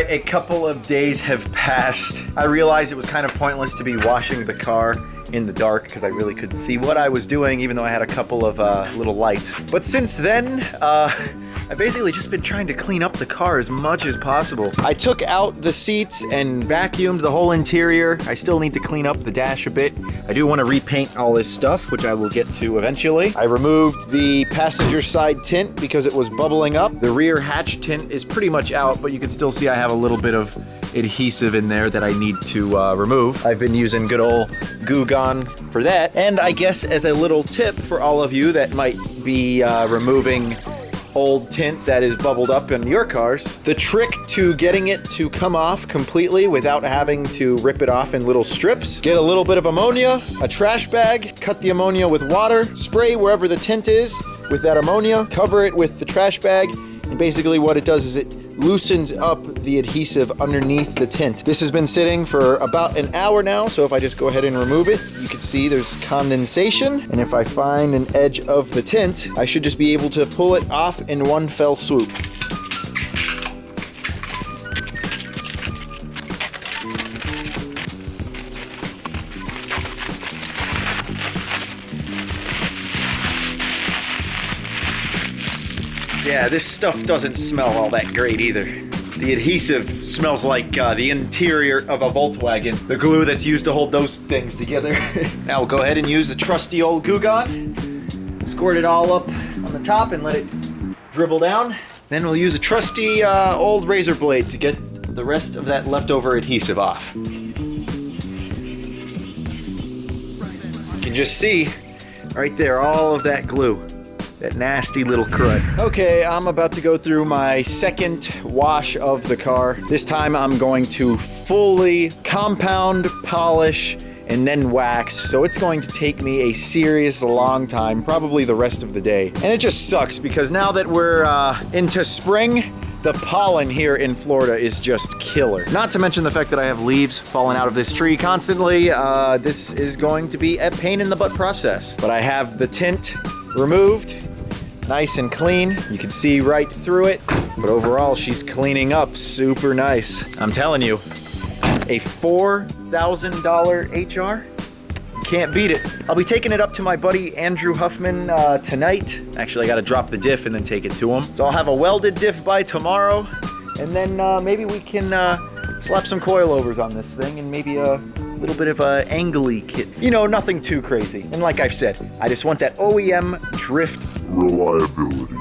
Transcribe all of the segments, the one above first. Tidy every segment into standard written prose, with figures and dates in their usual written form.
right, a couple of days have passed. I realized it was kind of pointless to be washing the car in the dark because I really couldn't see what I was doing, even though I had a couple of little lights. But since then, I've basically just been trying to clean up the car as much as possible. I took out the seats and vacuumed the whole interior. I still need to clean up the dash a bit. I do want to repaint all this stuff, which I will get to eventually. I removed the passenger side tint because it was bubbling up. The rear hatch tint is pretty much out, but you can still see I have a little bit of adhesive in there that I need to remove. I've been using good old Goo Gone for that. And I guess as a little tip for all of you that might be removing old tint that is bubbled up in your cars, the trick to getting it to come off completely without having to rip it off in little strips, get a little bit of ammonia, a trash bag, cut the ammonia with water, spray wherever the tint is with that ammonia, cover it with the trash bag, and basically what it does is it loosens up the adhesive underneath the tint. This has been sitting for about an hour now, so if I just go ahead and remove it, you can see there's condensation, and if I find an edge of the tint, I should just be able to pull it off in one fell swoop. Yeah, this stuff doesn't smell all that great either. The adhesive smells like the interior of a Volkswagen, the glue that's used to hold those things together. Now we'll go ahead and use the trusty old Goo Gone, squirt it all up on the top and let it dribble down. Then we'll use a trusty old razor blade to get the rest of that leftover adhesive off. You can just see right there all of that glue. That nasty little crud. Okay, I'm about to go through my second wash of the car. This time I'm going to fully compound, polish, and then wax. So it's going to take me a serious long time, probably the rest of the day. And it just sucks because now that we're into spring, the pollen here in Florida is just killer. Not to mention the fact that I have leaves falling out of this tree constantly. This is going to be a pain in the butt process. But I have the tint removed. Nice and clean. You can see right through it, but overall she's cleaning up super nice. I'm telling you, a $4,000 HR? Can't beat it. I'll be taking it up to my buddy Andrew Huffman tonight. Actually, I gotta drop the diff and then take it to him. So I'll have a welded diff by tomorrow, and then maybe we can slap some coilovers on this thing and maybe a little bit of a angly kit. You know, nothing too crazy. And like I've said, I just want that OEM drift reliability.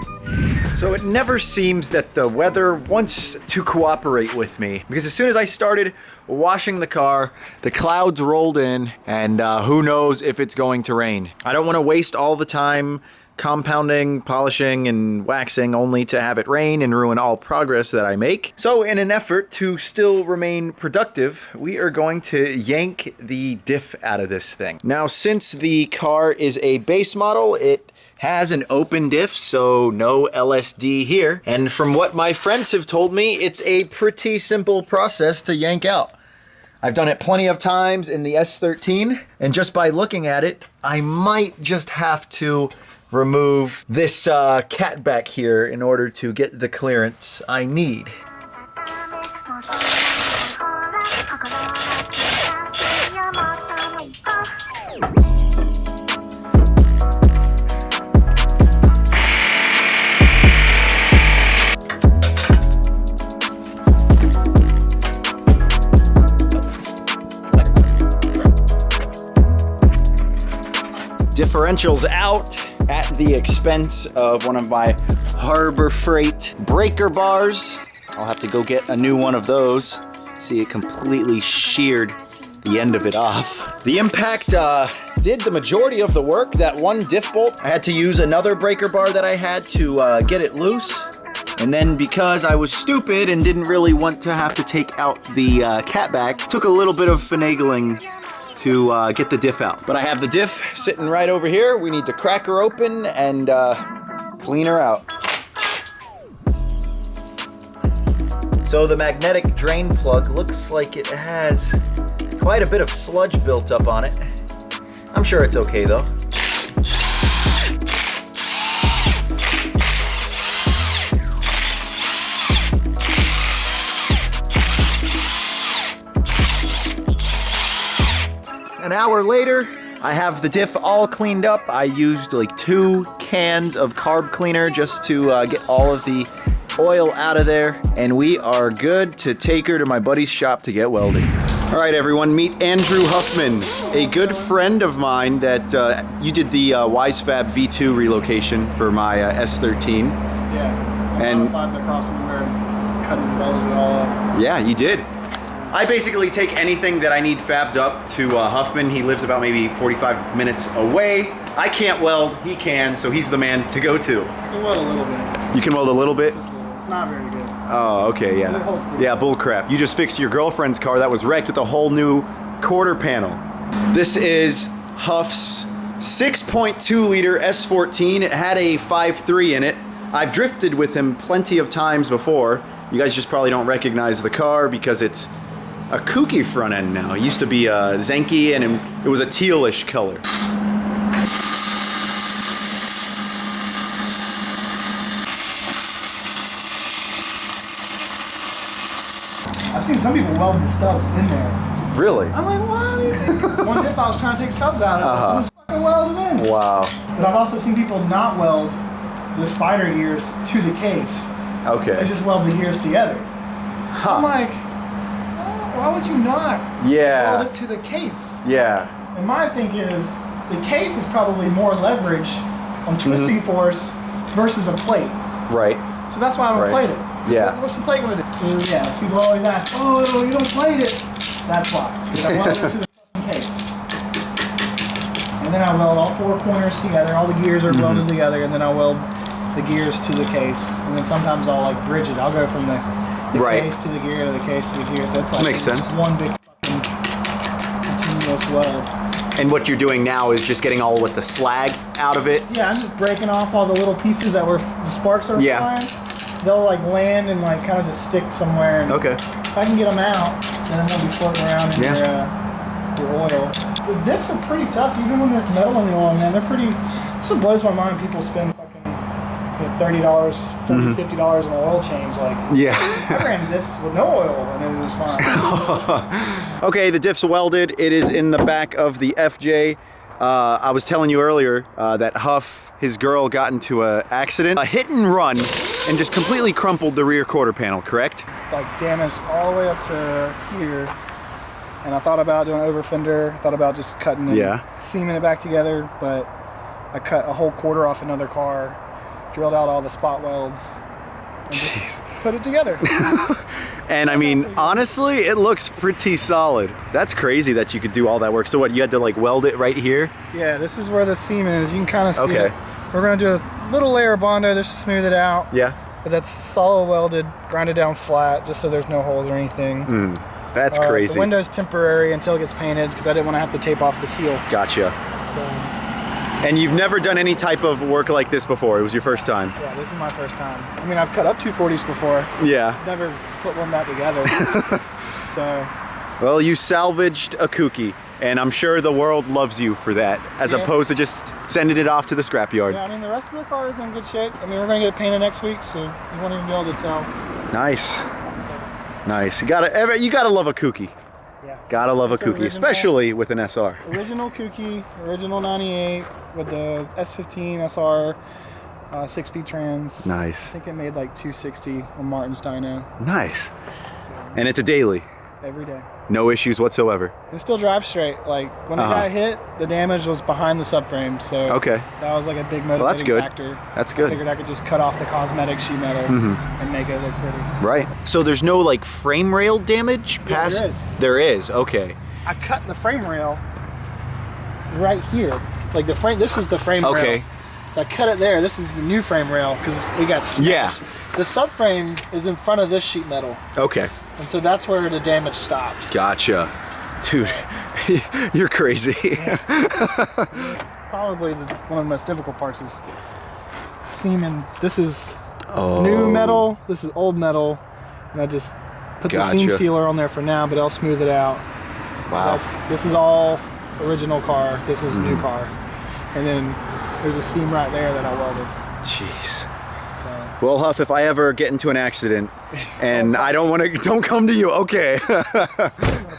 So it never seems that the weather wants to cooperate with me, because as soon as I started washing the car, the clouds rolled in, and who knows if it's going to rain. I don't want to waste all the time compounding, polishing, and waxing only to have it rain and ruin all progress that I make. So in an effort to still remain productive, we are going to yank the diff out of this thing. Now, since the car is a base model, it has an open diff, so no LSD here. And from what my friends have told me, it's a pretty simple process to yank out. I've done it plenty of times in the S13, and just by looking at it, I might just have to remove this cat back here in order to get the clearance I need. Differentials out at the expense of one of my Harbor Freight breaker bars. I'll have to go get a new one of those. See, it completely sheared the end of it off. The impact did the majority of the work. That one diff bolt, I had to use another breaker bar that I had to get it loose. And then because I was stupid and didn't really want to have to take out the cat back, took a little bit of finagling to get the diff out. But I have the diff sitting right over here. We need to crack her open and clean her out. So the magnetic drain plug looks like it has quite a bit of sludge built up on it. I'm sure it's okay though. an hour later, I have the diff all cleaned up. I used like 2 cans of carb cleaner just to get all of the oil out of there, and we are good to take her to my buddy's shop to get welding. All right, everyone, meet Andrew Huffman, a good friend of mine that you did the WiseFab V2 relocation for my S13. Yeah, I and modified the crossmember and cut and welded it all up. Yeah, you did. I basically take anything that I need fabbed up to Huffman. He lives about maybe 45 minutes away. I can't weld, he can, so he's the man to go to. I can weld a little bit. You can weld a little bit? Just a little. It's not very good. Oh, okay, yeah. Yeah, bull crap. You just fixed your girlfriend's car that was wrecked with a whole new quarter panel. This is Huff's 6.2 liter S14. It had a 5.3 in it. I've drifted with him plenty of times before. You guys just probably don't recognize the car because it's a Kouki front end now. It used to be a Zenki and it was a tealish color. I've seen some people weld the stubs in there. Really? I'm like, what? One diff I was trying to take stubs out of, just fucking welded in. Wow. But I've also seen people not weld the spider gears to the case. Okay. They just weld the gears together. Huh. I'm like, oh, why would you not weld it to the case? Yeah. And my thing is, the case is probably more leverage on twisting force versus a plate. Right. So that's why I don't plate it. Yeah. What's the plate going to do? So yeah, people always ask, oh, you don't plate it. That's why. Because I weld it to the fucking case. And then I weld all 4 corners together. All the gears are welded together, and then I weld the gears to the case. And then sometimes I'll like bridge it. I'll go from the case to the gear to the case to the gear. So it's like makes sense. One big fucking continuous weld. And what you're doing now is just getting all with the slag out of it? Yeah, I'm just breaking off all the little pieces that were the sparks are flying. They'll like land and like kind of just stick somewhere. And if I can get them out, then I'm gonna be floating around in your oil. The diffs are pretty tough, even when there's metal in the oil, man. They're pretty. This what blows my mind. People spend fucking $30, $40, $50 on an oil change. Like, I ran diffs with no oil and it was fine. Okay, the diff's welded. It is in the back of the FJ. I was telling you earlier that Huff, his girl, got into an accident, a hit and run, and just completely crumpled the rear quarter panel, correct? Like damaged all the way up to here. And I thought about doing an over fender, thought about just cutting and seaming it back together, but I cut a whole quarter off another car, drilled out all the spot welds, and just put it together. And I mean, honestly, it looks pretty solid. That's crazy that you could do all that work. So what, you had to like weld it right here? Yeah, this is where the seam is. You can kind of see it. We're gonna do a little layer of Bondo just to smooth it out. Yeah. But that's solid welded, grinded down flat, just so there's no holes or anything. That's crazy. The window's temporary until it gets painted because I didn't want to have to tape off the seal. Gotcha. So. And you've never done any type of work like this before? It was your first time? Yeah, this is my first time. I mean, I've cut up 240s before. Yeah. Never put one back together. So. Well, you salvaged a Kouki, and I'm sure the world loves you for that, as opposed to just sending it off to the scrapyard. Yeah, I mean, the rest of the car is in good shape. I mean, we're going to get it painted next week, so you won't even be able to tell. Nice. Nice. You gotta love a Kouki. Yeah. Gotta love a Kouki, especially with an SR. Original Kouki, original 98 with the S15 SR, 6-speed trans. Nice. I think it made like 260 on Martin's dyno. Nice. And it's a daily. Every day. No issues whatsoever. It still drives straight. Like when I got hit, the damage was behind the subframe, so that was like a big motivating factor. That's good. I figured I could just cut off the cosmetic sheet metal and make it look pretty. Right. So there's no like frame rail damage past? There is. There is. Okay. I cut the frame rail right here. Like the frame. This is the frame rail. Okay. So I cut it there. This is the new frame rail because it got smashed. Yeah. The subframe is in front of this sheet metal. Okay. And so that's where the damage stopped. Gotcha. Dude, you're crazy. Yeah. Probably one of the most difficult parts is seaming. This is new metal, this is old metal, and I just put the seam sealer on there for now, but I'll smooth it out. Wow. This is all original car, this is new car. And then there's a seam right there that I welded. Jeez. Well, Huff, if I ever get into an accident and I don't come to you, okay.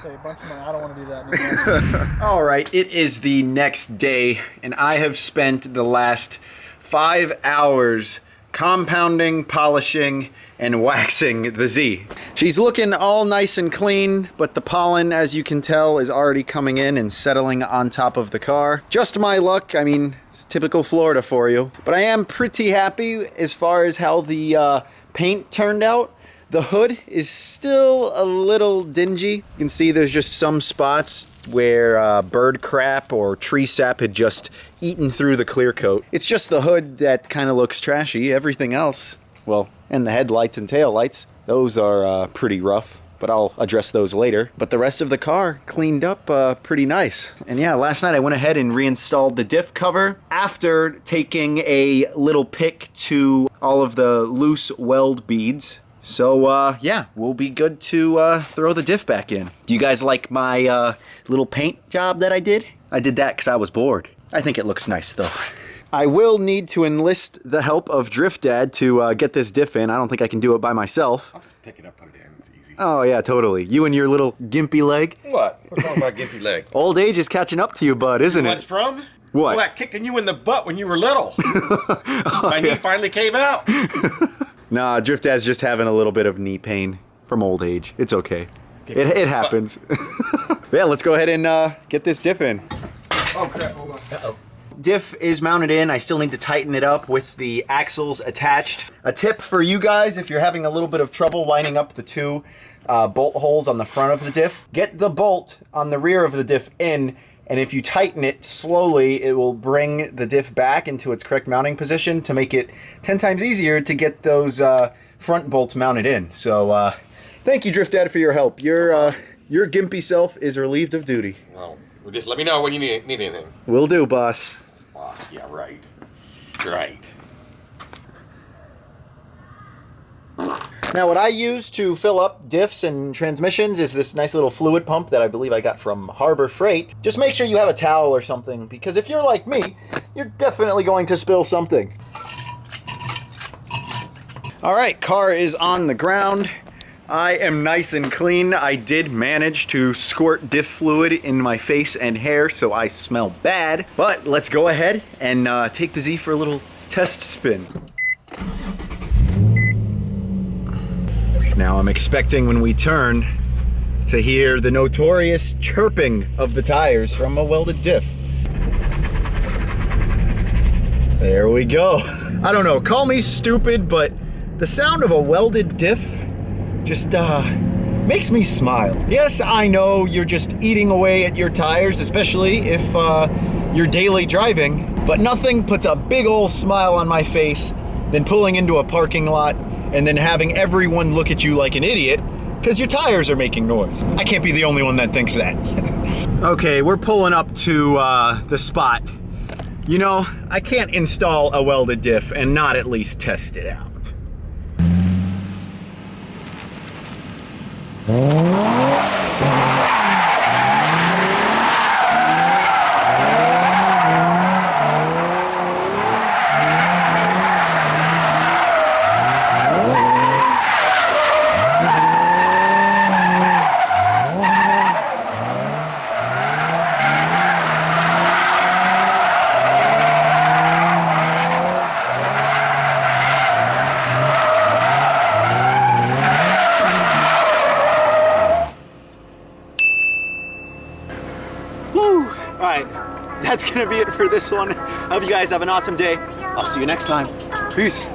gonna pay a bunch of money. I don't want to do that anymore. All right, it is the next day, and I have spent the last 5 hours compounding, polishing, and waxing the Z. She's looking all nice and clean, but the pollen, as you can tell, is already coming in and settling on top of the car. Just my luck. I mean, it's typical Florida for you. But I am pretty happy as far as how the paint turned out. The hood is still a little dingy. You can see there's just some spots where bird crap or tree sap had just eaten through the clear coat. It's just the hood that kind of looks trashy. Everything else, well, and the headlights and tail lights, those are pretty rough, but I'll address those later. But the rest of the car cleaned up pretty nice. And yeah, last night I went ahead and reinstalled the diff cover after taking a little pick to all of the loose weld beads. So yeah, we'll be good to throw the diff back in. Do you guys like my little paint job that I did? I did that because I was bored. I think it looks nice though. I will need to enlist the help of Drift Dad to get this diff in. I don't think I can do it by myself. I'll just pick it up, put it in. It's easy. Oh yeah, totally. You and your little gimpy leg. What? What's wrong with my gimpy leg? Old age is catching up to you, bud, isn't it? What's from? What? Well, that kicking you in the butt when you were little. My knee finally came out. Nah, Drift Dad's just having a little bit of knee pain from old age. It's okay. It happens. Yeah, let's go ahead and get this diff in. Oh crap, hold on. Uh-oh. Diff is mounted in. I still need to tighten it up with the axles attached. A tip for you guys, if you're having a little bit of trouble lining up the two bolt holes on the front of the diff, get the bolt on the rear of the diff in, and if you tighten it slowly, it will bring the diff back into its correct mounting position to make it 10 times easier to get those front bolts mounted in. So thank you, Drift Dad, for your help. Your gimpy self is relieved of duty. Well, just let me know when you need anything. Will do, boss. Boss, yeah, right. Right. Now what I use to fill up diffs and transmissions is this nice little fluid pump that I believe I got from Harbor Freight. Just make sure you have a towel or something, because if you're like me, you're definitely going to spill something. All right, car is on the ground. I am nice and clean. I did manage to squirt diff fluid in my face and hair, so I smell bad. But let's go ahead and take the Z for a little test spin. Now I'm expecting when we turn to hear the notorious chirping of the tires from a welded diff. There we go. I don't know, call me stupid, but the sound of a welded diff just makes me smile. Yes, I know you're just eating away at your tires, especially if you're daily driving, but nothing puts a big old smile on my face than pulling into a parking lot and then having everyone look at you like an idiot because your tires are making noise. I can't be the only one that thinks that. Okay, we're pulling up to the spot. You know, I can't install a welded diff and not at least test it out. Alright, that's gonna be it for this one. I hope you guys have an awesome day. I'll see you next time. Peace.